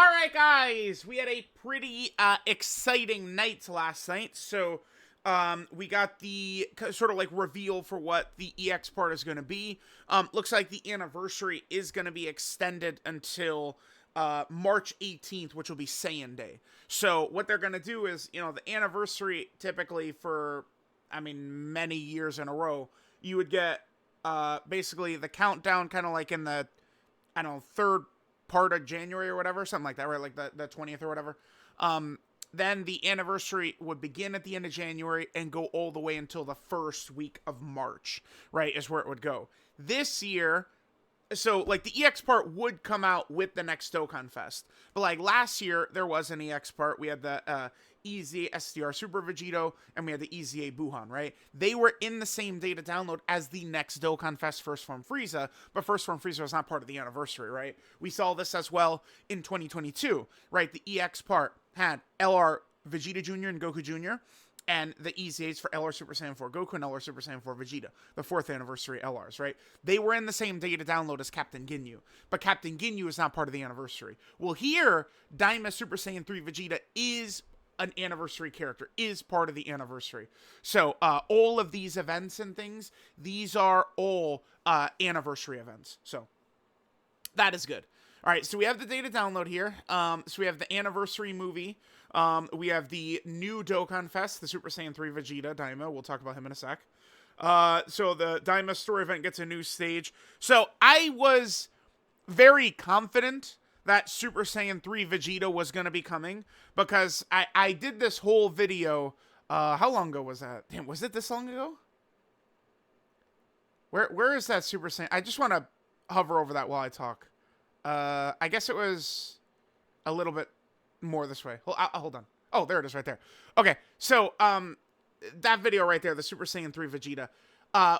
Alright guys, we had a pretty exciting night last night, so we got the sort of like reveal for what the EX part is going to be. Looks like the anniversary is going to be extended until March 18th, which will be Saiyan Day. So what they're going to do is, the anniversary typically for, many years in a row, you would get basically the countdown kind of like in the, third part of January or whatever, something like that, right? Like the 20th or whatever. Then the anniversary would begin at the end of January and go all the way until the first week of March, right? Is where it would go. This year, so like the EX part would come out with the next Dokkan Fest. But like last year, there was an EX part. We had the EZA STR Super Vegito and we had the EZA Buhan, right? They were in the same day to download as the next Dokkan Fest First Form Frieza, but First Form Frieza was not part of the anniversary, right? We saw this as well in 2022, right? The EX part had LR Vegeta Jr. and Goku Jr., and the EZAs for LR Super Saiyan 4 Goku and LR Super Saiyan 4 Vegeta, the 4th anniversary LRs, right? They were in the same day to download as Captain Ginyu, but Captain Ginyu is not part of the anniversary. Well, here, DAIMA Super Saiyan 3 Vegeta is an anniversary character, is part of the anniversary. So, all of these events and things, these are all anniversary events. So, that is good. All right, so we have the data download here. So we have the anniversary movie. We have the new Dokkan Fest, the Super Saiyan 3 Vegeta, DAIMA. We'll talk about him in a sec. So the DAIMA story event gets a new stage. So I was very confident that Super Saiyan 3 Vegeta was going to be coming because I did this whole video. How long ago was that? Damn, was it this long ago? Where is that Super Saiyan? I just want to hover over that while I talk. I guess it was a little bit more this way. Hold on. Oh, there it is right there. Okay, so, that video right there, the Super Saiyan 3 Vegeta,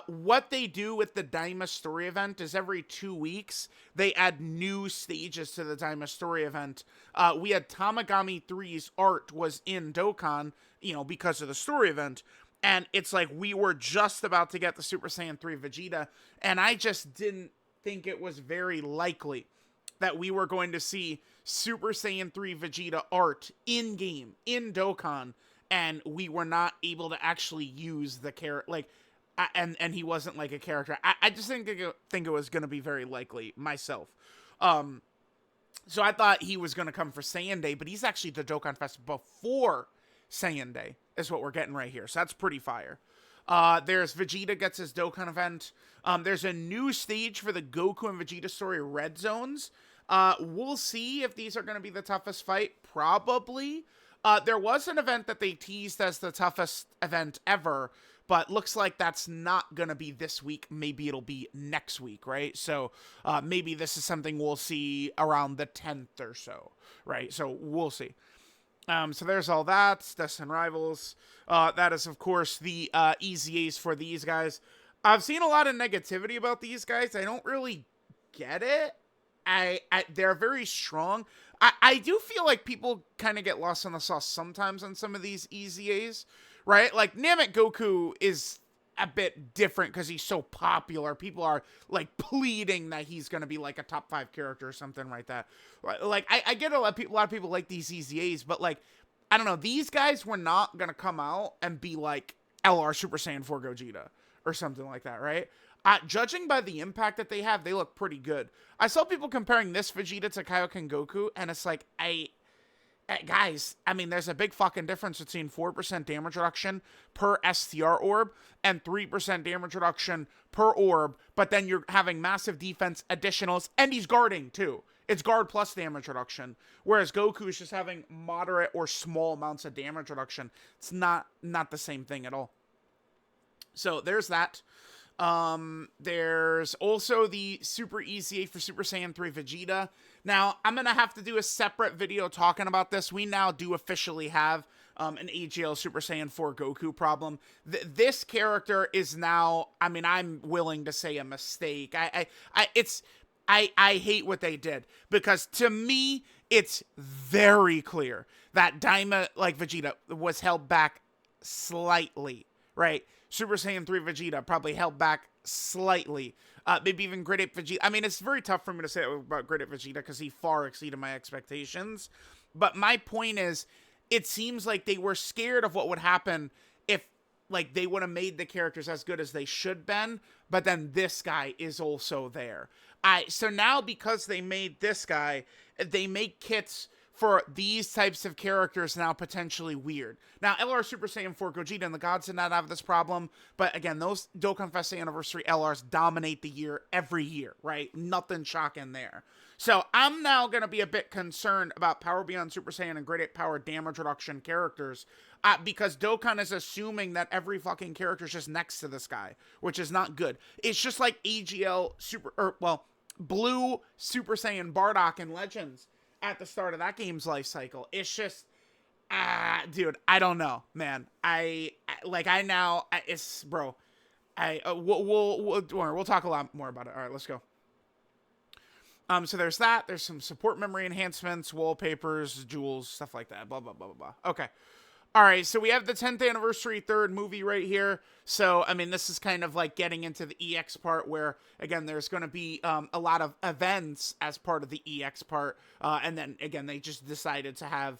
what they do with the DAIMA story event is every 2 weeks, they add new stages to the DAIMA story event. We had Tamagami 3's art was in Dokkan, because of the story event, and it's like we were just about to get the Super Saiyan 3 Vegeta, and I just didn't think it was very likely that we were going to see Super Saiyan 3 Vegeta art in-game, in Dokkan, and we were not able to actually use the character, like, and he wasn't, like, a character. I just didn't think it was going to be very likely, myself. So I thought he was going to come for Saiyan Day, but he's actually the Dokkan Fest before Saiyan Day, is what we're getting right here, so that's pretty fire. There's Vegeta gets his Dokkan event. There's a new stage for the Goku and Vegeta story Red Zones. We'll see if these are going to be the toughest fight. Probably. There was an event that they teased as the toughest event ever, but looks like that's not going to be this week. Maybe it'll be next week, right? So, maybe this is something we'll see around the 10th or so, right? So, we'll see. So there's all that. Destined Rivals. That is, of course, the EZAs for these guys. I've seen a lot of negativity about these guys. I don't really get it. They're very strong. I do feel like people kind of get lost in the sauce sometimes on some of these EZAs, right? Like, Namek Goku is a bit different because he's so popular. People are, like, pleading that he's going to be, like, a top 5 character or something like that. Like, I get a lot of people like these EZAs, but, like, I don't know. These guys were not going to come out and be, like, LR Super Saiyan 4 Gogeta or something like that, right? Judging by the impact that they have, they look pretty good. I saw people comparing this Vegeta to Kaioken Goku, and it's like, guys, there's a big fucking difference between 4% damage reduction per STR orb and 3% damage reduction per orb, but then you're having massive defense additionals, and he's guarding, too. It's guard plus damage reduction, whereas Goku is just having moderate or small amounts of damage reduction. It's not the same thing at all. So, there's that. There's also the Super EZA for Super Saiyan 3 Vegeta. Now, I'm going to have to do a separate video talking about this. We now do officially have an AGL Super Saiyan 4 Goku problem. This character is now, I'm willing to say a mistake. I hate what they did because to me, it's very clear that DAIMA, like Vegeta, was held back slightly, right? Super Saiyan 3 Vegeta probably held back slightly Maybe even Great Ape Vegeta. I mean, it's very tough for me to say about Great Ape Vegeta because he far exceeded my expectations. But my point is, it seems like they were scared of what would happen if, like, they would have made the characters as good as they should been, but then this guy is also there. So now, because they made this guy, they make kits for these types of characters now potentially weird. Now, LR Super Saiyan 4 Gogeta and the Gods did not have this problem, but again, those Dokkan Fest Anniversary LRs dominate the year every year, right? Nothing shocking there. So I'm now going to be a bit concerned about Power Beyond Super Saiyan and Great Ape Power damage reduction characters, because Dokkan is assuming that every fucking character is just next to this guy, which is not good. It's just like AGL Blue Super Saiyan Bardock in Legends at the start of that game's life cycle. It's just, dude, I don't know, man. We'll talk a lot more about it. All right, let's go. So there's that. There's some support memory enhancements, wallpapers, jewels, stuff like that. Blah, blah, blah, blah, blah. Okay. All right, so we have the 10th anniversary third movie right here. So, I mean, this is kind of like getting into the EX part where, again, there's going to be a lot of events as part of the EX part. And then, again, they just decided to have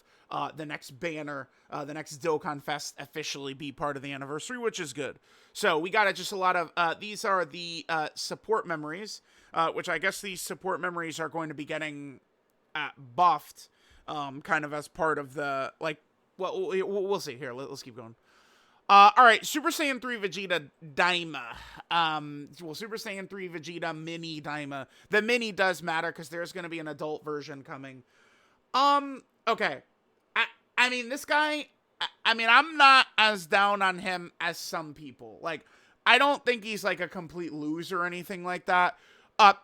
the next banner, the next Dokkan Fest officially be part of the anniversary, which is good. So we got just a lot of, these are the support memories, which I guess these support memories are going to be getting buffed kind of as part of the, like, well, we'll see. Here, let's keep going. All right, Super Saiyan 3 Vegeta DAIMA. Super Saiyan 3 Vegeta Mini DAIMA. The Mini does matter because there's going to be an adult version coming. Okay. I mean, this guy, I mean, I'm not as down on him as some people. Like, I don't think he's, like, a complete loser or anything like that. Well,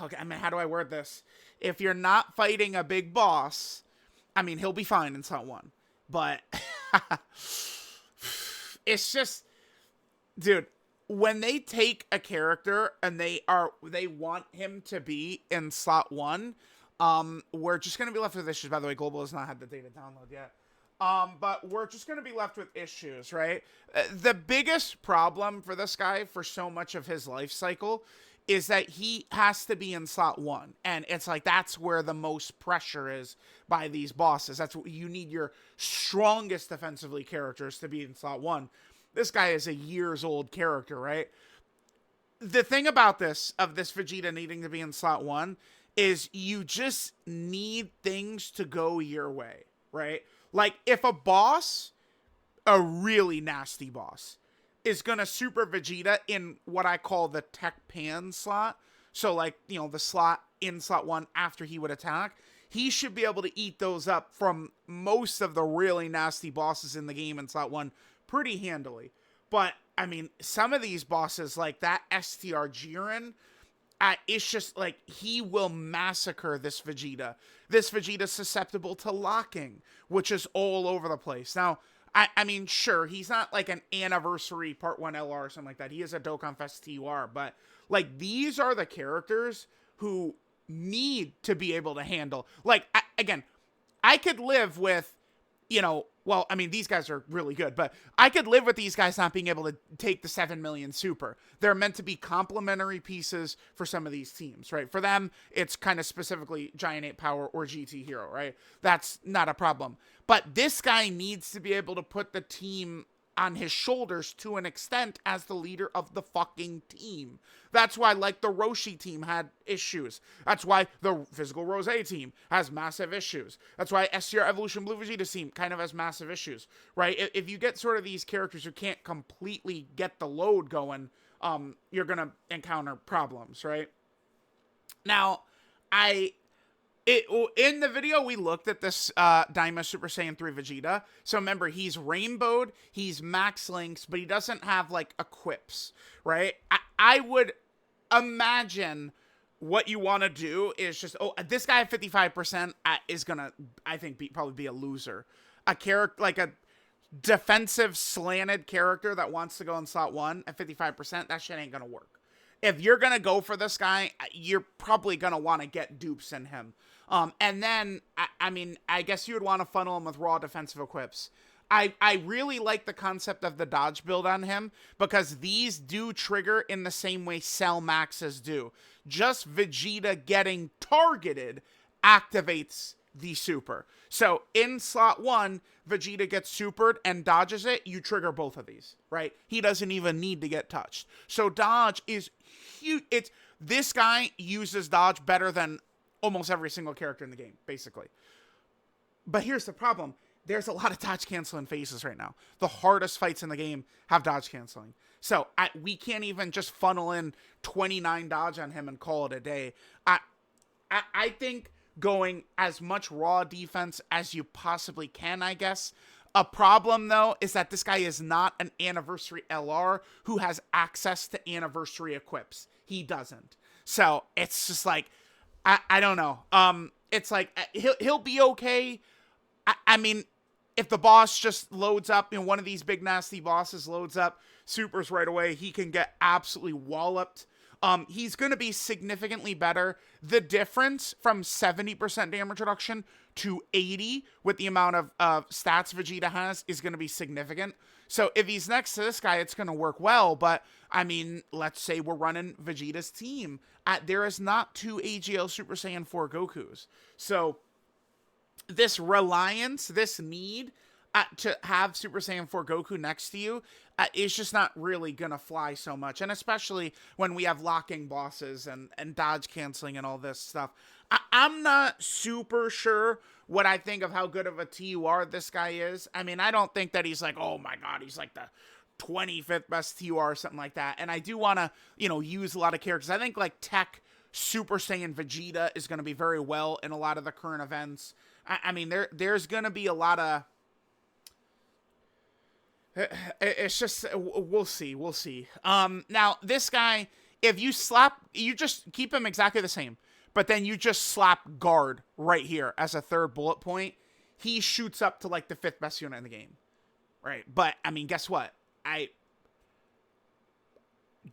okay, I mean, how do I word this? If you're not fighting a big boss, I mean, he'll be fine in Slot 1. But it's just, dude, when they take a character and they want him to be in Slot 1, we're just going to be left with issues. By the way, Global has not had the data download yet. But we're just going to be left with issues, right? The biggest problem for this guy for so much of his life cycle is that he has to be in Slot 1. And it's like, that's where the most pressure is by these bosses. That's what you need, your strongest defensively characters to be in Slot 1. This guy is a years old character, right? The thing about this Vegeta needing to be in Slot 1 is you just need things to go your way, right? Like, if a boss, a really nasty boss, is gonna super Vegeta in what I call the Tech Pan slot, so, like, you know, the slot in Slot 1 after he would attack, he should be able to eat those up from most of the really nasty bosses in the game in Slot 1 pretty handily. But, I mean, some of these bosses, like that STR Jiren, it's just, like, he will massacre this Vegeta. This Vegeta's susceptible to locking, which is all over the place. Now, I mean, sure, he's not like an anniversary Part 1 LR or something like that. He is a Dokkan Fest TUR, but, like, these are the characters who need to be able to handle. Like, again, I could live with, you know, well, I mean, these guys are really good, but I could live with these guys not being able to take the 7 million super. They're meant to be complementary pieces for some of these teams, right? For them, it's kind of specifically Giant Ape Power or GT Hero, right? That's not a problem. But this guy needs to be able to put the team on his shoulders to an extent as the leader of the fucking team. That's why, like, the Roshi team had issues. That's why the Physical Rose team has massive issues. That's why SCR Evolution Blue Vegeta team kind of has massive issues, right? If you get sort of these characters who can't completely get the load going, you're going to encounter problems, right? Now, in the video, we looked at this DAIMA Super Saiyan 3 Vegeta. So remember, he's rainbowed, he's max links, but he doesn't have, like, equips, right? I would imagine what you want to do is just, this guy at 55% is going to, I think, probably be a loser. A character, like a defensive slanted character that wants to go in Slot 1 at 55%, that shit ain't going to work. If you're going to go for this guy, you're probably going to want to get dupes in him. And then, I mean, I guess you would want to funnel him with raw defensive equips. I really like the concept of the dodge build on him because these do trigger in the same way Cell Maxes do. Just Vegeta getting targeted activates the super. So in slot 1, Vegeta gets supered and dodges it, you trigger both of these, right? He doesn't even need to get touched. So dodge is huge. This guy uses dodge better than almost every single character in the game, basically. But here's the problem. There's a lot of dodge canceling phases right now. The hardest fights in the game have dodge canceling. So we can't even just funnel in 29 dodge on him and call it a day. I think going as much raw defense as you possibly can, I guess. A problem, though, is that this guy is not an Anniversary LR who has access to Anniversary equips. He doesn't. So it's just like, I don't know. It's like, he'll be okay. I mean, if the boss just loads up, one of these big nasty bosses loads up supers right away, he can get absolutely walloped. He's going to be significantly better. The difference from 70% damage reduction to 80 with the amount of stats Vegeta has is going to be significant. So if he's next to this guy, it's going to work well. But, I mean, let's say we're running Vegeta's team. There is not 2 AGL Super Saiyan 4 Gokus. So this reliance, this need to have Super Saiyan 4 Goku next to you is just not really going to fly so much. And especially when we have locking bosses and dodge canceling and all this stuff. I'm not super sure what I think of how good of a TUR this guy is. I mean, I don't think that he's like, oh my god, he's like the 25th best TUR or something like that. And I do want to, use a lot of characters. I think like Tech Super Saiyan Vegeta is going to be very well in a lot of the current events. I mean, there's going to be a lot of... It's just, we'll see. Now, this guy, if you just keep him exactly the same, but then you just slap guard right here as a third bullet point, he shoots up to like the 5th best unit in the game. Right? But, I mean, guess what?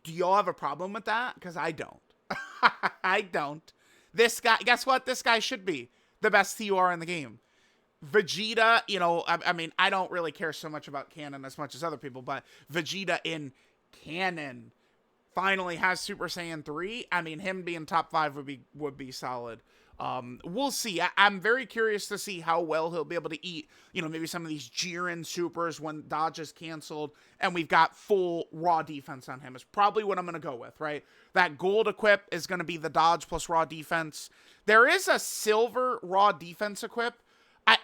Do y'all have a problem with that? Because I don't. I don't. This guy, guess what? This guy should be the best TUR in the game. Vegeta, I mean, I don't really care so much about canon as much as other people, but Vegeta in canon finally has Super Saiyan 3. I mean, him being top 5 would be solid. We'll see. I'm very curious to see how well he'll be able to eat, maybe some of these Jiren supers when dodge is canceled and we've got full raw defense on him is probably what I'm going to go with, right? That gold equip is going to be the dodge plus raw defense. There is a silver raw defense equip.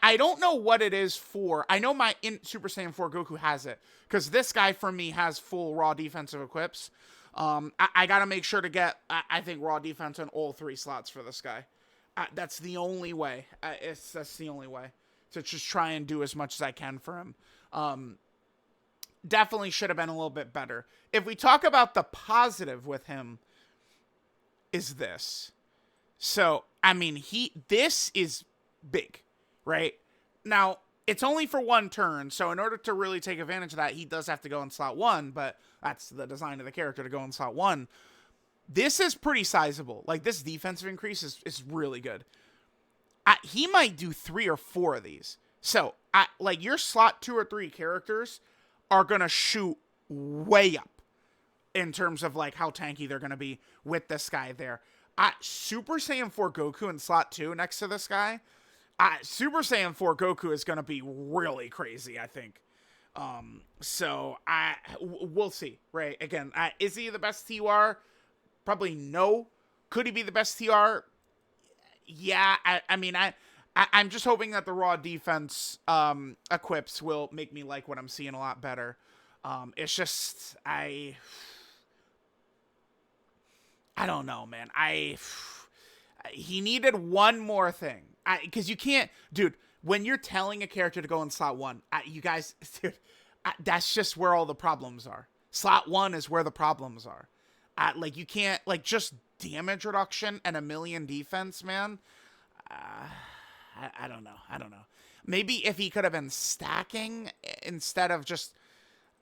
I don't know what it is for. I know my Super Saiyan 4 Goku has it because this guy for me has full raw defensive equips. I got to make sure to get, I think, raw defense on all 3 slots for this guy. That's the only way. That's the only way to just try and do as much as I can for him. Definitely should have been a little bit better. If we talk about the positive with him, is this. So, I mean, this is big, right? Now, it's only for 1 turn, so in order to really take advantage of that, he does have to go in slot 1, but that's the design of the character to go in slot 1. This is pretty sizable. Like, this defensive increase is really good. He might do 3 or 4 of these. So, like, your slot 2 or 3 characters are going to shoot way up in terms of, like, how tanky they're going to be with this guy there. Super Saiyan 4 Goku in slot 2 next to this guy. Super Saiyan 4 Goku is going to be really crazy, I think. So, we'll see, right? Again, is he the best TUR? Probably no. Could he be the best TR? Yeah, I mean, I'm just hoping that the raw defense equips will make me like what I'm seeing a lot better. It's just, I don't know, man. He needed one more thing. Because you can't, dude, when you're telling a character to go in slot 1, you guys, dude, that's just where all the problems are. Slot 1 is where the problems are. Like, you can't, like, just damage reduction and 1,000,000 defense, man. I don't know. Maybe if he could have been stacking instead of just,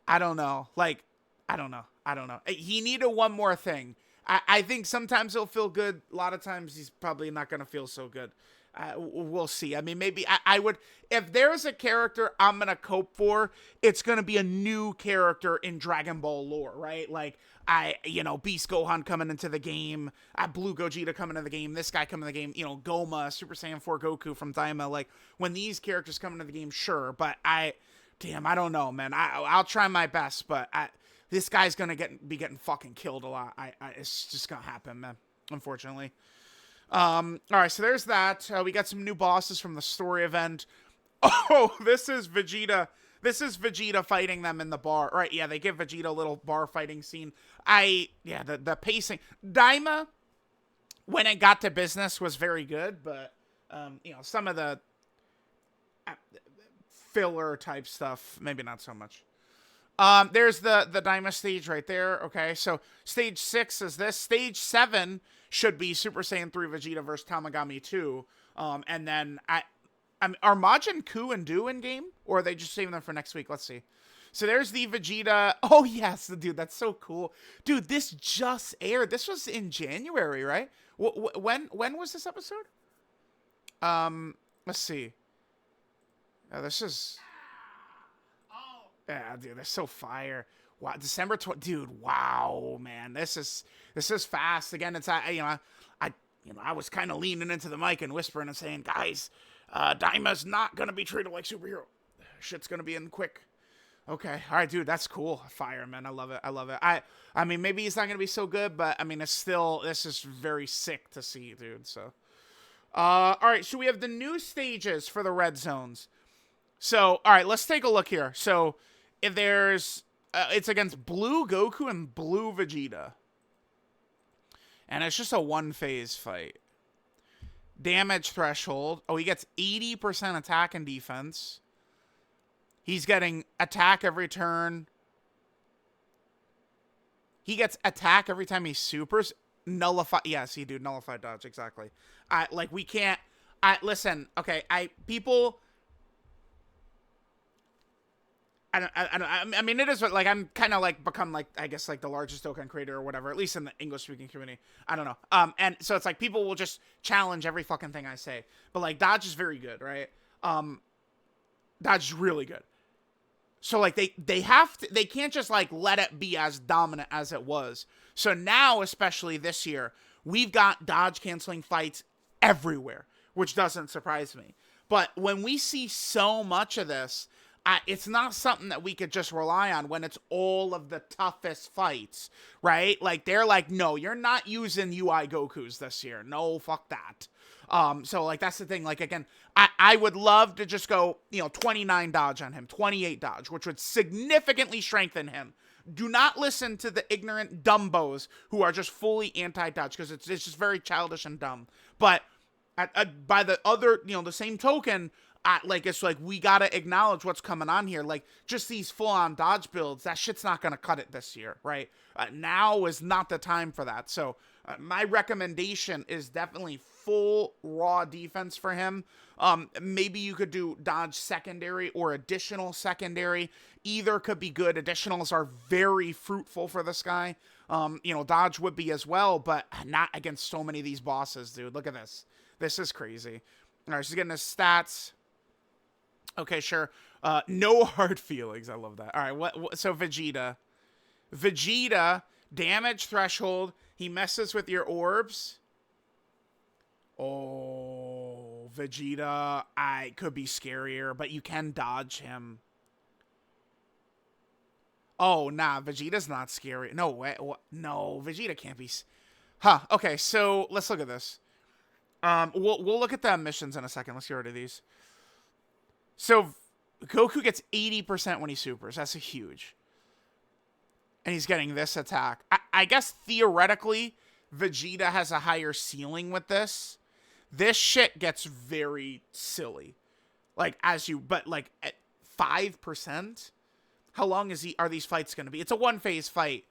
I don't know. Like, I don't know. He needed one more thing. I think sometimes he'll feel good. A lot of times he's probably not going to feel so good. We'll see. I mean, maybe I would, if there's a character I'm going to cope for, it's going to be a new character in Dragon Ball lore, right? Like, Beast Gohan coming into the game, Blue Gogeta coming into the game, this guy coming into the game, Goma, Super Saiyan 4 Goku from DAIMA. Like, when these characters come into the game, sure. But I don't know, man. I'll try my best, but this guy's going to be getting fucking killed a lot. It's just going to happen, man, unfortunately. All right, so there's that. We got some new bosses from the story event. Oh, this is Vegeta. This is Vegeta fighting them in the bar. Right, yeah, they give Vegeta a little bar fighting scene. The pacing. DAIMA, when it got to business, was very good, but, some of the filler type stuff, maybe not so much. There's the DAIMA stage right there. Okay, so stage 6 is this. Stage 7 should be Super Saiyan 3 Vegeta versus Tamagami 2. And then are Majin Ku and Do in game, or are they just saving them for next week? Let's see. So there's the Vegeta. Oh yes, dude, that's so cool, dude. This just aired. This was in January, right? When was this episode? Let's see. This is. Yeah, dude, they're so fire. Wow, December 20, dude. Wow, man, this is fast. Again, it's I was kind of leaning into the mic and whispering and saying, guys, DAIMA's not gonna be treated like superhero. Shit's gonna be in quick. Okay, all right, dude, that's cool. Fire, man, I love it. I mean, maybe he's not gonna be so good, but I mean, this is very sick to see, dude. So, all right, so we have the new stages for the red zones. So, all right, let's take a look here. So, if there's, it's against Blue Goku and Blue Vegeta. And it's just a one-phase fight. Damage threshold. Oh, he gets 80% attack and defense. He's getting attack every turn. He gets attack every time he supers. Nullify. Yes, he do. Nullify dodge. Exactly. We can't. Listen. Okay. People. I mean, it is like I'm kind of like become like I guess like the largest Dokkan creator or whatever, at least in the English speaking community. I don't know. And so it's like people will just challenge every fucking thing I say. But like dodge is very good, right? Dodge is really good. So like they can't just like let it be as dominant as it was. So now, especially this year, we've got dodge canceling fights everywhere, which doesn't surprise me. But when we see so much of this, it's not something that we could just rely on when it's all of the toughest fights, right? Like, they're like, no, you're not using UI Gokus this year. No, fuck that. So, like, that's the thing. Like, again, I would love to just go, 29 dodge on him, 28 dodge, which would significantly strengthen him. Do not listen to the ignorant dumbos who are just fully anti-dodge, because it's just very childish and dumb. But by the other, the same token, it's like we gotta acknowledge what's coming on here. Like, just these full-on dodge builds, that shit's not gonna cut it this year, right? Now is not the time for that. So my recommendation is definitely full raw defense for him. Maybe you could do dodge secondary or additional secondary. Either could be good. Additionals are very fruitful for this guy. Dodge would be as well, but not against so many of these bosses, dude. Look at this. This is crazy. All right, so he's getting his stats. Okay, sure. No hard feelings. I love that. All right, so Vegeta, damage threshold. He messes with your orbs. Oh, Vegeta, I could be scarier, but you can dodge him. Oh, nah, Vegeta's not scary. No way. No, Vegeta can't be. Okay, so let's look at this. We'll look at the missions in a second. Let's get rid of these. So, Goku gets 80% when he supers. That's a huge. And he's getting this attack. I guess, theoretically, Vegeta has a higher ceiling with this. This shit gets very silly. Like, but, like, at 5%? How long are these fights going to be? It's a one-phase fight.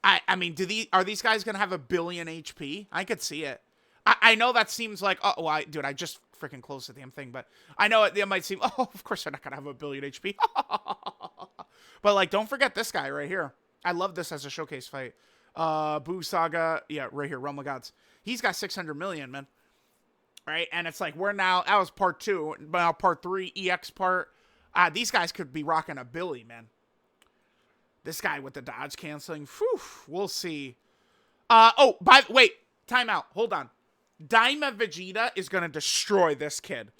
I mean, are these guys going to have 1 billion HP? I could see it. I know that seems like, I just freaking closed the damn thing, but I know it might seem, of course they're not going to have 1 billion HP. But, like, don't forget this guy right here. I love this as a showcase fight. Boo Saga, yeah, right here, Realm of Gods. He's got 600 million, man. Right, and it's like we're now. That was part 2, but now part 3, EX part. These guys could be rocking a billy, man. This guy with the dodge canceling. Whew, we'll see. Oh, wait, time out. Hold on. DAIMA Vegeta is gonna destroy this kid.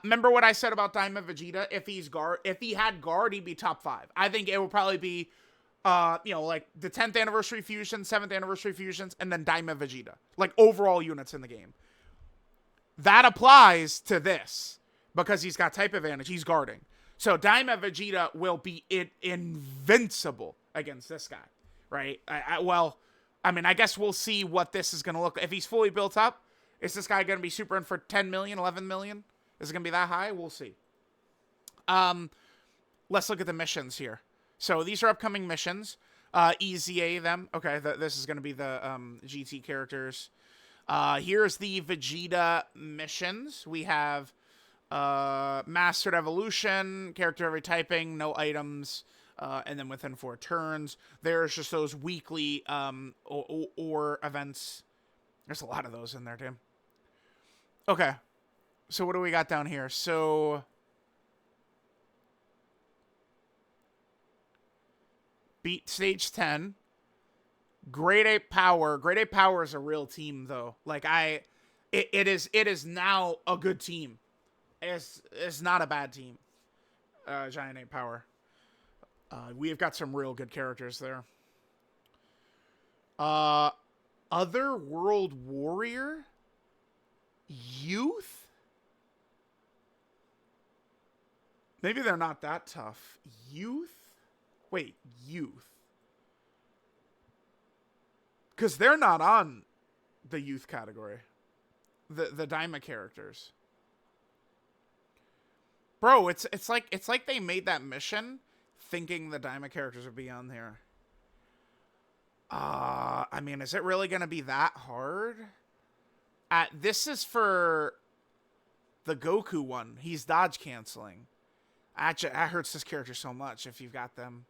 Remember what I said about DAIMA Vegeta? If he had guard, he'd be top 5. I think it will probably be, like the 10th anniversary fusions, 7th anniversary fusions, and then DAIMA Vegeta. Like overall units in the game. That applies to this because he's got type advantage. He's guarding. So DAIMA Vegeta will be invincible against this guy, right? I guess we'll see what this is going to look like. If he's fully built up, is this guy going to be super in for 10 million, 11 million? Is it going to be that high? We'll see. Let's look at the missions here. So these are upcoming missions. EZA them. Okay, this is going to be the GT characters. Here's the Vegeta missions. We have Mastered Evolution, character every typing, no items, and then within 4 turns. There's just those weekly or events. There's a lot of those in there, too. Okay. So what do we got down here? So beat stage 10. Grade 8 Power. Grade 8 Power is a real team, though. Like, it is now a good team. It's not a bad team. Giant 8 Power. We've got some real good characters there. Other World Warrior? Youth? Maybe they're not that tough. Youth? Wait, Youth. Because they're not on the youth category. The DAIMA characters. Bro, it's like they made that mission thinking the DAIMA characters would be on there. I mean, is it really going to be that hard? This is for the Goku one. He's dodge canceling. That hurts this character so much if you've got them.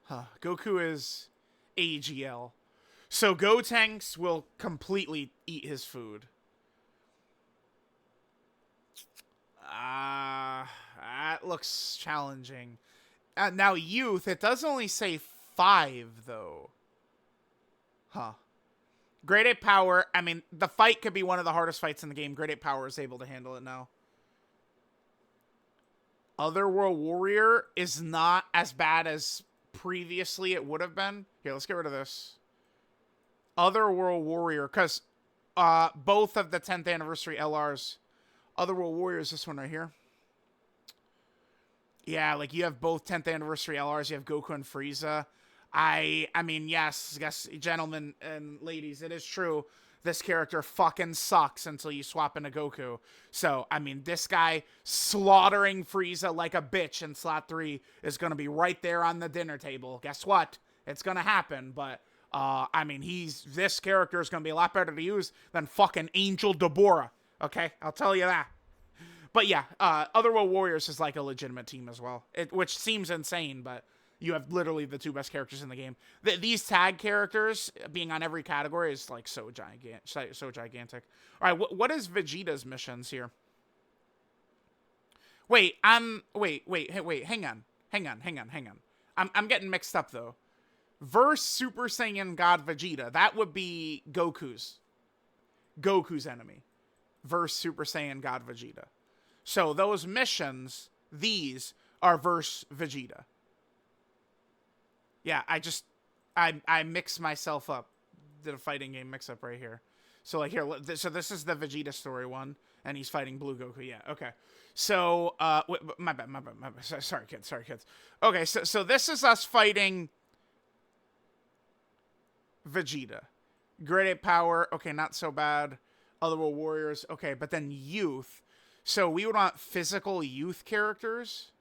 Huh. Goku is AGL. So Gotenks will completely eat his food. That looks challenging. Now, Youth, it does only say 5, though. Huh. Grade 8 Power, I mean, the fight could be one of the hardest fights in the game. Grade 8 Power is able to handle it now. Otherworld Warrior is not as bad as previously it would have been. Here, let's get rid of this. Otherworld Warrior, because both of the 10th anniversary LRs, Otherworld Warrior is this one right here. Yeah, like you have both 10th anniversary LRs. You have Goku and Frieza. I mean, yes, gentlemen and ladies, it is true. This character fucking sucks until you swap into Goku. So, I mean, this guy slaughtering Frieza like a bitch in slot 3 is going to be right there on the dinner table. Guess what? It's going to happen, but, I mean, this character is going to be a lot better to use than fucking Angel Deborah. Okay? I'll tell you that. But yeah, Otherworld Warriors is like a legitimate team as well. Which seems insane, but you have literally the 2 best characters in the game. These tag characters being on every category is like so gigantic. All right, what is Vegeta's missions here? Wait, hang on. I'm getting mixed up though. Verse Super Saiyan God Vegeta, that would be Goku's enemy. Verse Super Saiyan God Vegeta. So those missions, these are verse Vegeta. Yeah, I mix myself up. Did a fighting game mix up right here. So like here, so this is the Vegeta story one, and he's fighting Blue Goku. Yeah, okay. So, my bad. Sorry, kids. Okay, so this is us fighting Vegeta. Grade 8 Power, okay, not so bad. Otherworld Warriors, okay, but then Youth. So we would want physical Youth characters.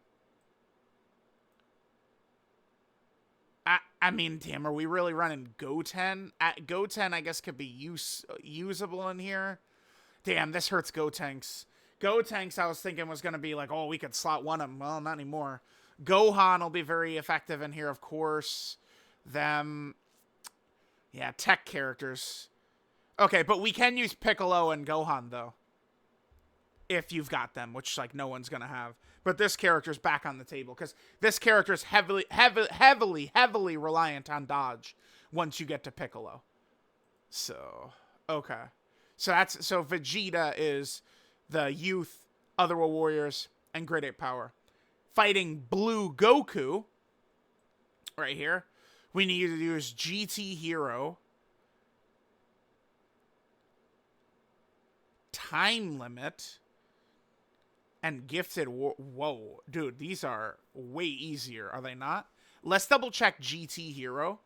I mean, damn, are we really running Goten? Goten, I guess, could be usable in here. Damn, this hurts Gotenks. Gotenks, I was thinking was going to be like, oh, we could slot one of them. Well, not anymore. Gohan will be very effective in here, of course. Them. Yeah, tech characters. Okay, but we can use Piccolo and Gohan, though. If you've got them, which, like, no one's going to have. But this character's back on the table, because this character's heavily reliant on dodge once you get to Piccolo. So, okay. So Vegeta is the youth, other warriors, and Great Ape Power. Fighting Blue Goku, right here. We need to use GT Hero. Time Limit. And Gifted Whoa, dude, these are way easier, are they not? Let's double check GT Hero.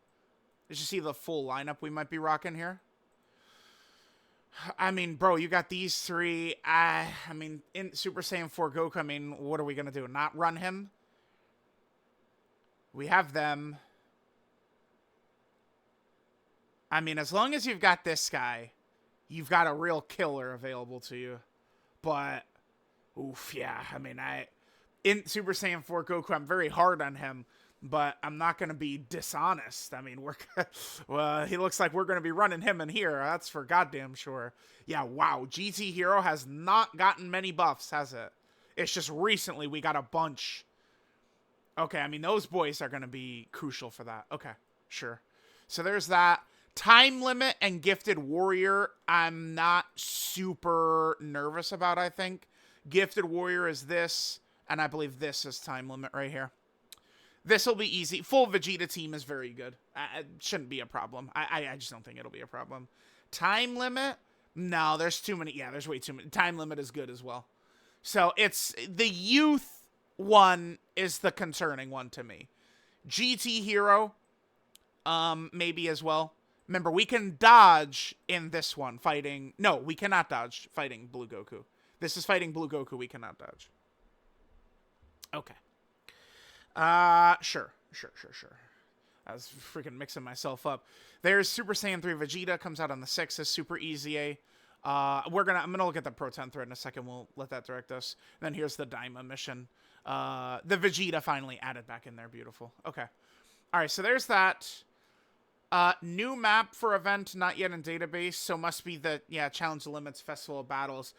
Did you see the full lineup we might be rocking here? I mean, bro, you got these three. I mean, in Super Saiyan 4 Goku, I mean, what are we going to do? Not run him? We have them. I mean, as long as you've got this guy, you've got a real killer available to you. But... oof, yeah. I mean, in Super Saiyan 4 Goku, I'm very hard on him, but I'm not going to be dishonest. I mean, well, he looks like we're going to be running him in here. That's for goddamn sure. Yeah, wow. GT Hero has not gotten many buffs, has it? It's just recently we got a bunch. Okay, I mean, those boys are going to be crucial for that. Okay, sure. So there's that. Time Limit and Gifted Warrior, I'm not super nervous about, I think. Gifted Warrior is this, and I believe this is Time Limit right here. This will be easy. Full Vegeta team is very good. It shouldn't be a problem. I just don't think it'll be a problem. Time Limit? No, there's too many. Yeah, there's way too many. Time Limit is good as well. So it's the youth one is the concerning one to me. GT Hero, maybe as well. Remember, we can dodge in this one fighting... no, we cannot dodge fighting Blue Goku. This is fighting Blue Goku. We cannot dodge. Okay. Sure. I was freaking mixing myself up. There's Super Saiyan 3 Vegeta. Comes out on the 6th. Is super easy. I'm gonna look at the Proton thread in a second. We'll let that direct us. And then here's the DAIMA mission. The Vegeta finally added back in there. Beautiful. Okay. All right. So there's that. New map for event, not yet in database. So must be the Challenge the Limits Festival of Battles.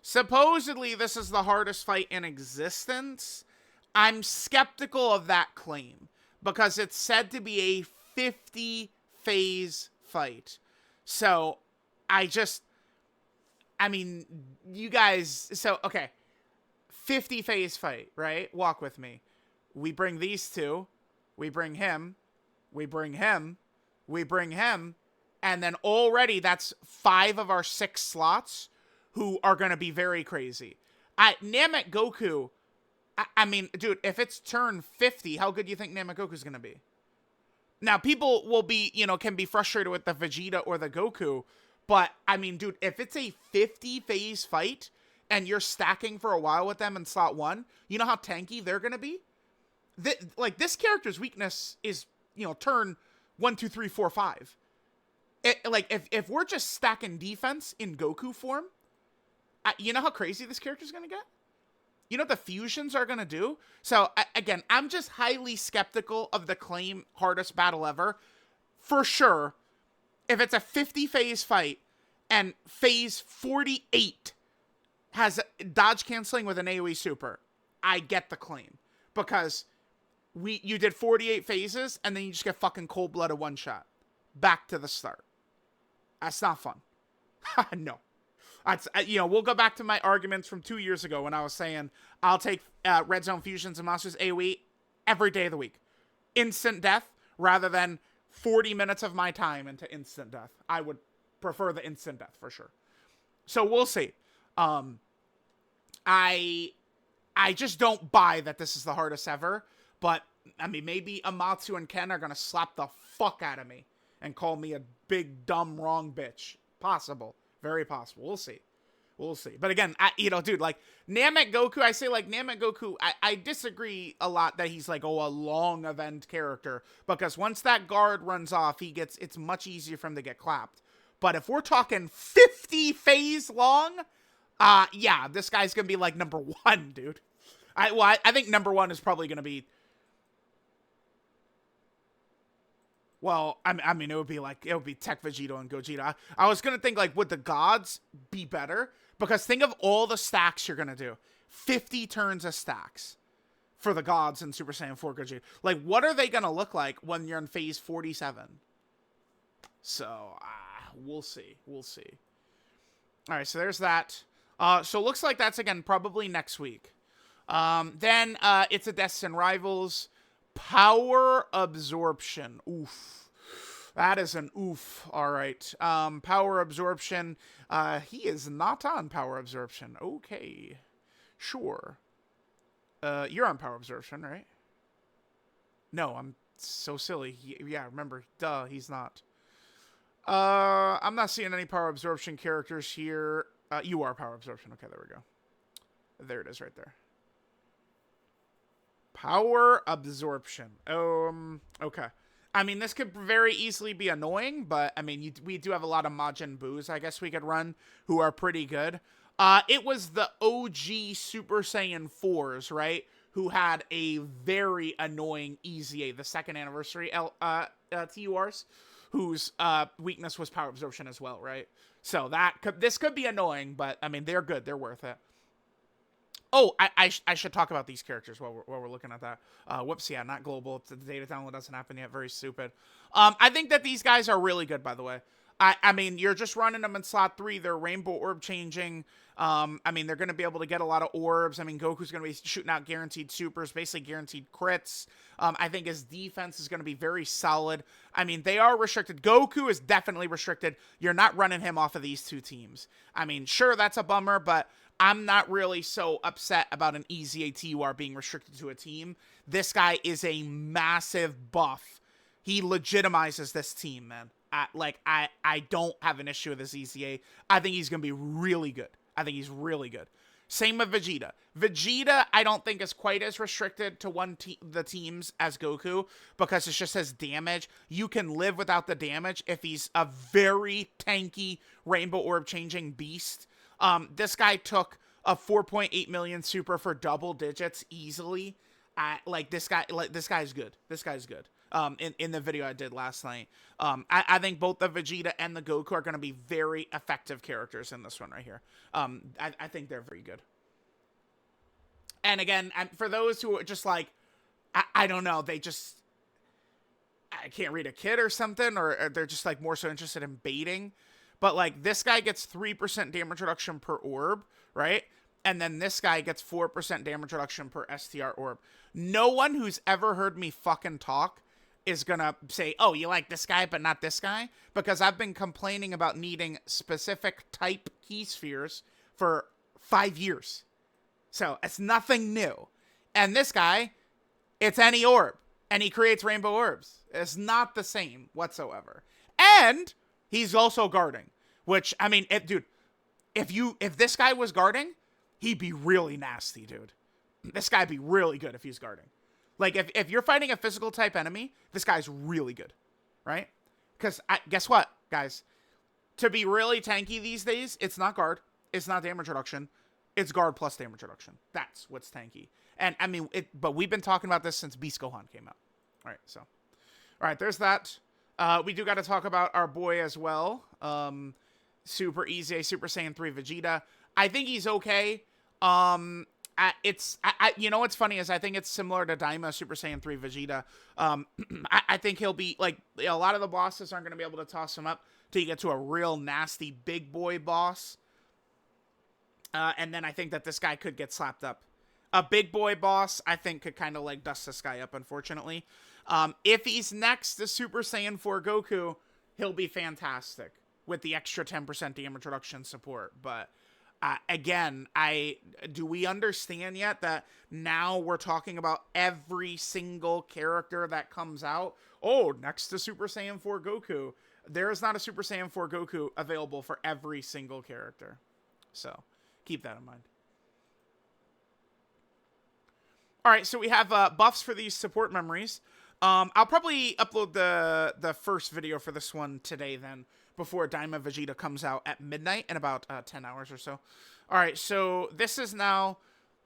Supposedly, this is the hardest fight in existence. I'm skeptical of that claim because it's said to be a 50-phase fight. So, I mean, you guys... so, okay. 50-phase fight, right? Walk with me. We bring these two. We bring him. We bring him. We bring him. And then already that's 5 of our 6 slots who are going to be very crazy. Namek Goku, I mean, dude, if it's turn 50, how good do you think Namek Goku's going to be? Now, people will be, can be frustrated with the Vegeta or the Goku, but, I mean, dude, if it's a 50-phase fight, and you're stacking for a while with them in slot 1, you know how tanky they're going to be? This character's weakness is, turn 1, 2, 3, 4, 5. If we're just stacking defense in Goku form, you know how crazy this character's going to get? You know what the fusions are going to do? So, again, I'm just highly skeptical of the claim hardest battle ever. For sure, if it's a 50-phase fight and phase 48 has dodge canceling with an AoE super, I get the claim. Because you did 48 phases and then you just get fucking cold-blooded one-shot. Back to the start. That's not fun. No. We'll go back to my arguments from 2 years ago when I was saying I'll take Red Zone Fusions and Monsters AoE every day of the week. Instant death rather than 40 minutes of my time into instant death. I would prefer the instant death for sure. So we'll see. I just don't buy that this is the hardest ever. But, I mean, maybe Amatsu and Ken are going to slap the fuck out of me and call me a big, dumb, wrong bitch. Possible. Very possible. We'll see. We'll see. But again, dude, like, Namek Goku, I say, like, Namek Goku, I disagree a lot that he's, like, a long event character. Because once that guard runs off, it's much easier for him to get clapped. But if we're talking 50 phase long, yeah, this guy's going to be, like, number 1, dude. I think number 1 is probably going to be Well, I mean, it would be Tech Vegeta and Gogeta. I was gonna think like, would the gods be better? Because think of all the stacks you're gonna do. 50 turns of stacks for the gods in Super Saiyan 4 Gogeta. Like, what are they gonna look like when you're in phase 47? So, we'll see. We'll see. All right, so there's that. So looks like that's, again, probably next week. Then it's a Destin Rivals. Power Absorption. Oof. That is an oof. All right. Power Absorption. He is not on Power Absorption. Okay. Sure. You're on Power Absorption, right? No, I'm so silly. Yeah, remember. Duh, he's not. I'm not seeing any Power Absorption characters here. You are Power Absorption. Okay, there we go. There it is right there. Power Absorption. Okay. I mean, this could very easily be annoying, but, I mean, we do have a lot of Majin Boos, I guess we could run, who are pretty good. It was the OG Super Saiyan 4s, right, who had a very annoying EZA, the second anniversary TURs, whose weakness was Power Absorption as well, right? So this could be annoying, but, I mean, they're good. They're worth it. Oh, I should talk about these characters while we're looking at that. Whoops, yeah, not global. The data download doesn't happen yet. Very stupid. I think that these guys are really good, by the way. I mean, you're just running them in slot 3. They're rainbow orb changing. I mean, they're going to be able to get a lot of orbs. I mean, Goku's going to be shooting out guaranteed supers, basically guaranteed crits. I think his defense is going to be very solid. I mean, they are restricted. Goku is definitely restricted. You're not running him off of these two teams. I mean, sure, that's a bummer, but I'm not really so upset about an EZA TUR being restricted to a team. This guy is a massive buff. He legitimizes this team, man. I don't have an issue with this EZA. I think he's going to be really good. I think he's really good. Same with Vegeta. Vegeta, I don't think is quite as restricted to the teams as Goku because it's just his damage. You can live without the damage if he's a very tanky Rainbow Orb changing beast. This guy took a 4.8 million super for double digits easily. This guy's good. This guy's good. In the video I did last night. I think both the Vegeta and the Goku are going to be very effective characters in this one right here. I think they're very good. And again, for those who are just like, I don't know, I can't read a kid or something, or they're just like more so interested in baiting. But like this guy gets 3% damage reduction per orb, right? And then this guy gets 4% damage reduction per STR orb. No one who's ever heard me fucking talk is gonna say, oh, you like this guy but not this guy? Because I've been complaining about needing specific type key spheres for 5 years. So it's nothing new. And this guy, it's any orb. And he creates rainbow orbs. It's not the same whatsoever. And he's also guarding. Which, I mean, if this guy was guarding, he'd be really nasty, dude. This guy'd be really good if he's guarding. Like, if you're fighting a physical type enemy, this guy's really good, right? Because guess what, guys? To be really tanky these days, it's not guard. It's not damage reduction. It's guard plus damage reduction. That's what's tanky. And, I mean, but we've been talking about this since Beast Gohan came out. All right, so. All right, there's that. We do got to talk about our boy as well. Super easy, Super Saiyan 3 Vegeta. I think he's okay. You know what's funny is I think it's similar to DAIMA Super Saiyan 3 Vegeta. I think he'll be, like, a lot of the bosses aren't going to be able to toss him up till you get to a real nasty big boy boss. And then I think that this guy could get slapped up. A big boy boss, I think, could kind of, like, dust this guy up, unfortunately. If he's next to Super Saiyan 4 Goku, he'll be fantastic with the extra 10% damage reduction support. But, again, do we understand yet that now we're talking about every single character that comes out? Oh, next to Super Saiyan 4 Goku. There is not a Super Saiyan 4 Goku available for every single character. So, keep that in mind. All right, so we have buffs for these support memories. I'll probably upload the first video for this one today then, before DAIMA Vegeta comes out at midnight in about 10 hours or so. All right, so this is now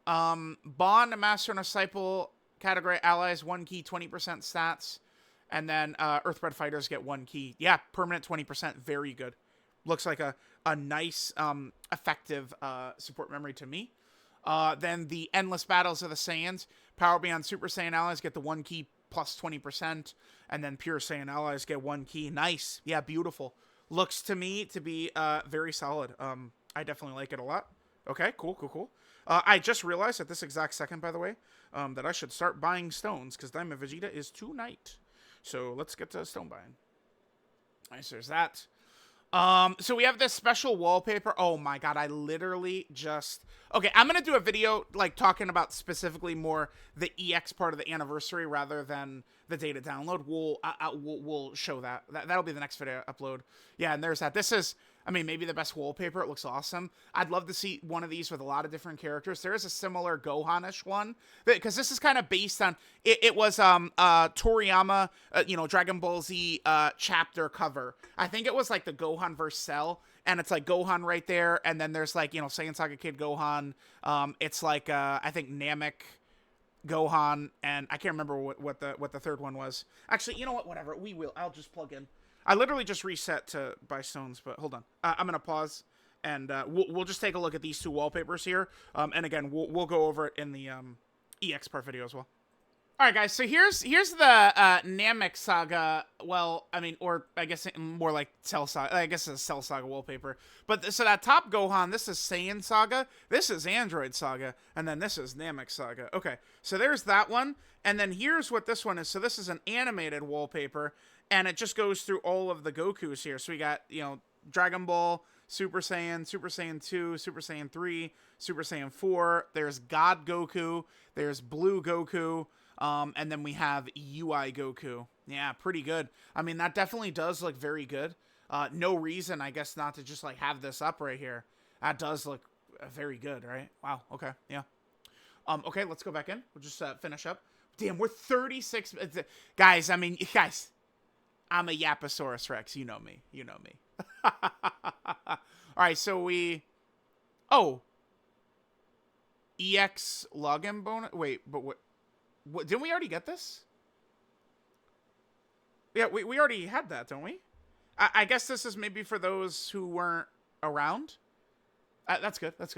Bond, Master, and Disciple category allies, 1 key, 20% stats. And then Earthbred Fighters get 1 key. Yeah, permanent 20%. Very good. Looks like a nice, effective support memory to me. Then the Endless Battles of the Saiyans. Power Beyond Super Saiyan allies get the 1 key plus 20%. And then Pure Saiyan allies get 1 key. Nice. Yeah, beautiful. Looks to me to be very solid. I definitely like it a lot. Okay, cool. I just realized at this exact second, by the way, that I should start buying stones, because DAIMA Vegeta is tonight. So let's get to stone buying. Nice, there's that. So we have this special wallpaper. Oh my god, I literally just... Okay, I'm going to do a video, like, talking about specifically more the EX part of the anniversary rather than the data download. We'll show that. That'll be the next video upload. Yeah, and there's that. This is, I mean, maybe the best wallpaper. It looks awesome. I'd love to see one of these with a lot of different characters. There is a similar Gohan-ish one, because this is kind of based on... It was Toriyama, Dragon Ball Z chapter cover. I think it was, like, the Gohan vs. Cell. And it's like Gohan right there, and then there's like, Saiyan Saga Kid Gohan. It's like I think Namek Gohan, and I can't remember what the third one was. Actually, you know what? Whatever. I'll just plug in. I literally just reset to buy stones, but hold on. I'm gonna pause, and we'll just take a look at these 2 wallpapers here. And again, we'll go over it in the EX part video as well. All right, guys, so here's the Namek Saga, well, I mean, or I guess more like Cell Saga, I guess it's a Cell Saga wallpaper. But, so that top Gohan, this is Saiyan Saga, this is Android Saga, and then this is Namek Saga. Okay, so there's that one, and then here's what this one is. So this is an animated wallpaper, and it just goes through all of the Gokus here. So we got, Dragon Ball, Super Saiyan 2, Super Saiyan 3, Super Saiyan 4, there's God Goku, there's Blue Goku, and then we have UI Goku. Yeah, pretty good. I mean, that definitely does look very good. No reason, I guess, not to just, like, have this up right here. That does look very good, right? Wow, okay, yeah. Okay, let's go back in. We'll just finish up. Damn, we're 36... Guys, I mean, guys, I'm a Yaposaurus Rex. You know me. All right, so we... Oh. EX login bonus? Wait, but what? Didn't we already get this? Yeah, we already had that, don't we? I guess this is maybe for those who weren't around. That's good. This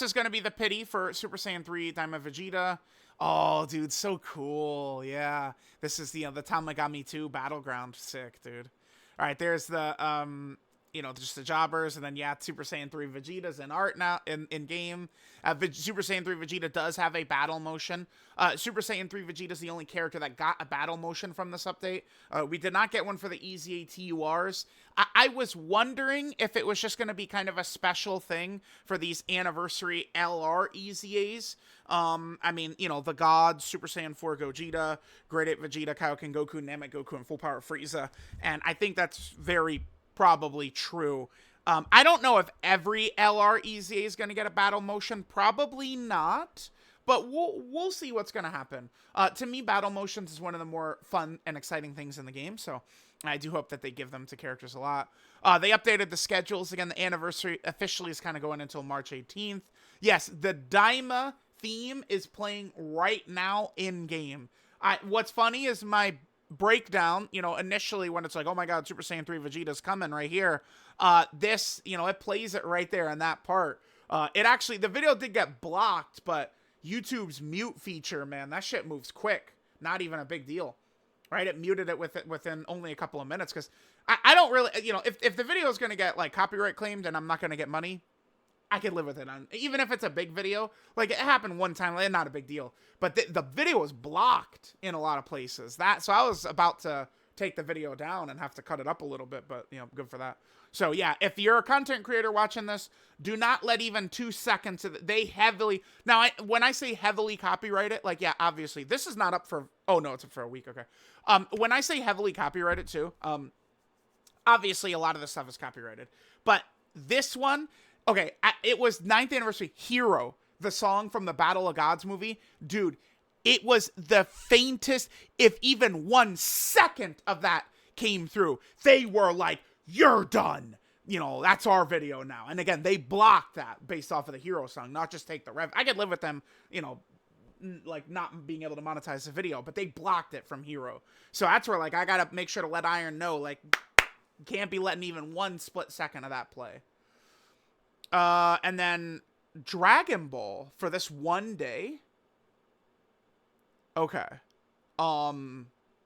is going to be the pity for Super Saiyan 3 DAIMA Vegeta. Oh, dude, so cool. Yeah. This is the Tamagami 2 Battleground. Sick, dude. All right, there's the... just the jobbers, and then, yeah, Super Saiyan 3 Vegeta's in art now, in game. Super Saiyan 3 Vegeta does have a battle motion. Super Saiyan 3 Vegeta's the only character that got a battle motion from this update. We did not get one for the EZA TURs. I was wondering if it was just going to be kind of a special thing for these anniversary LR EZAs. I mean, the gods, Super Saiyan 4 Gogeta, Great Ape Vegeta, Kaioken Goku, Namek Goku, and Full Power Frieza. And I think that's very... probably true. I don't know if every LR EZA is going to get a battle motion. Probably not. But we'll see what's going to happen. To me, battle motions is one of the more fun and exciting things in the game. So I do hope that they give them to characters a lot. They updated the schedules. Again, the anniversary officially is kind of going until March 18th. Yes, the DAIMA theme is playing right now in-game. What's funny is my... breakdown, initially when it's like, oh my god, Super Saiyan 3 Vegeta's coming right here, this, it plays it right there in that part. It actually, the video did get blocked, but YouTube's mute feature, man, that shit moves quick. Not even a big deal, right? It muted it within only a couple of minutes, because I don't really, if the video is going to get, like, copyright claimed and I'm not going to get money, I could live with it. Even if it's a big video, like, it happened one time, like, not a big deal. But the video was blocked in a lot of places. So I was about to take the video down and have to cut it up a little bit, but, good for that. So, yeah, if you're a content creator watching this, do not let even 2 seconds of they heavily... Now, when I say heavily copyrighted, like, yeah, obviously, this is not up for... Oh, no, it's up for a week, okay. When I say heavily copyrighted, too, obviously, a lot of this stuff is copyrighted. But this one... Okay, it was 9th anniversary Hero, the song from the Battle of Gods movie. Dude, it was the faintest, if even 1 second of that came through, they were like, you're done. That's our video now. And again, they blocked that based off of the Hero song, not just take the rev. I could live with them, like not being able to monetize the video, but they blocked it from Hero. So that's where like I gotta make sure to let Iron know, like, can't be letting even 1 split second of that play. And then Dragon Ball for this one day. Okay.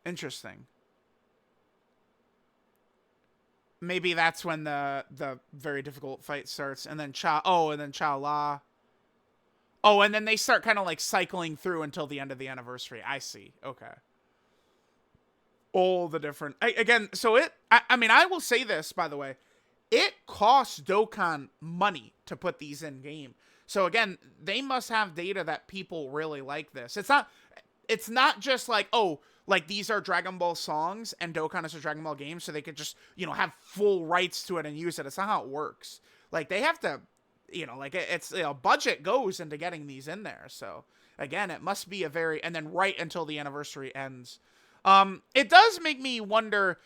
Interesting. Maybe that's when the very difficult fight starts, and then Cha La. Oh, and then they start kind of like cycling through until the end of the anniversary. I see. Okay. All the different... again, so I mean, I will say this, by the way. It costs Dokkan money to put these in game. So again, they must have data that people really like this. It's not just like, oh, like these are Dragon Ball songs and Dokkan is a Dragon Ball game, so they could just, you know, have full rights to it and use it. It's not how it works. Like, they have to, you know, like, it's, you know, budget goes into getting these in there. So again, it must be a very... and then right until the anniversary ends. It does make me wonder,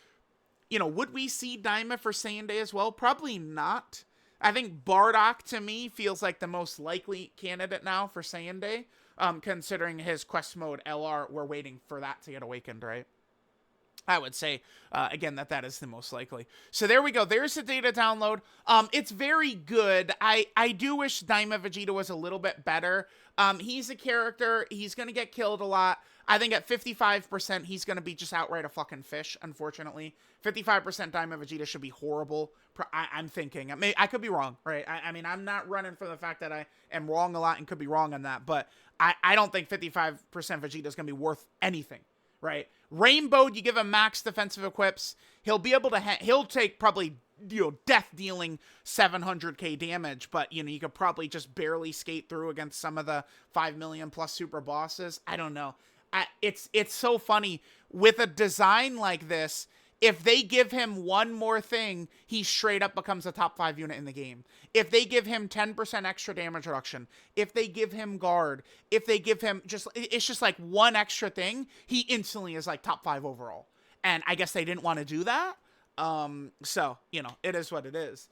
you know, would we see Daima for Saiyan Day as well? Probably not. I think Bardock, to me, feels like the most likely candidate now for Saiyan Day, considering his quest mode LR, we're waiting for that to get awakened, right? I would say, again, that is the most likely. So there we go. There's the data download. It's very good. I do wish Daima Vegeta was a little bit better. He's a character. He's going to get killed a lot. I think at 55%, he's going to be just outright a fucking fish, unfortunately. 55% Daima Vegeta should be horrible. I'm thinking. I could be wrong, right? I mean, I'm not running from the fact that I am wrong a lot and could be wrong on that. But I don't think 55% Vegeta is going to be worth anything, right? Rainbow, you give him max defensive equips. He'll be able to... he'll take probably... you know, death dealing 700k damage, but, you know, you could probably just barely skate through against some of the 5 million plus super bosses. I don't know. It's so funny with a design like this. If they give him one more thing, he straight up becomes a top 5 unit in the game. If they give him 10% extra damage reduction, if they give him guard, if they give him just, it's just like one extra thing, he instantly is like top 5 overall. And I guess they didn't want to do that. So, you know, it is what it is.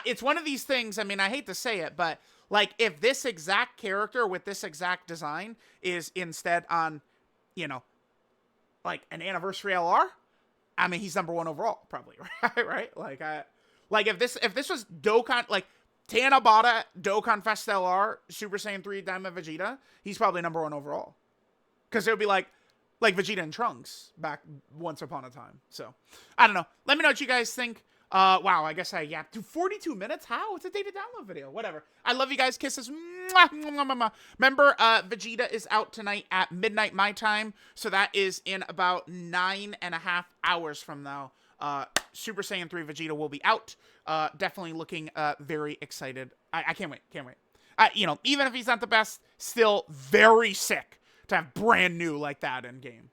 It's one of these things, I mean, I hate to say it, but, like, if this exact character with this exact design is instead on, you know, like, an anniversary LR, I mean, he's #1 overall, probably, right? Like, if this was Dokkan, like, Tanabata, Dokkan Fest LR, Super Saiyan 3, Daima Vegeta, he's probably #1 overall. Because it would be like Vegeta and Trunks back once upon a time. So, I don't know. Let me know what you guys think. Wow, I guess I yapped. 42 minutes? How? It's a data download video. Whatever. I love you guys. Kisses. Mwah, mwah, mwah, mwah. Remember, Vegeta is out tonight at midnight my time. So that is in about 9.5 hours from now. Super Saiyan 3 Vegeta will be out. Definitely looking very excited. I can't wait. Can't wait. You know, even if he's not the best, still very sick to have brand new like that in game.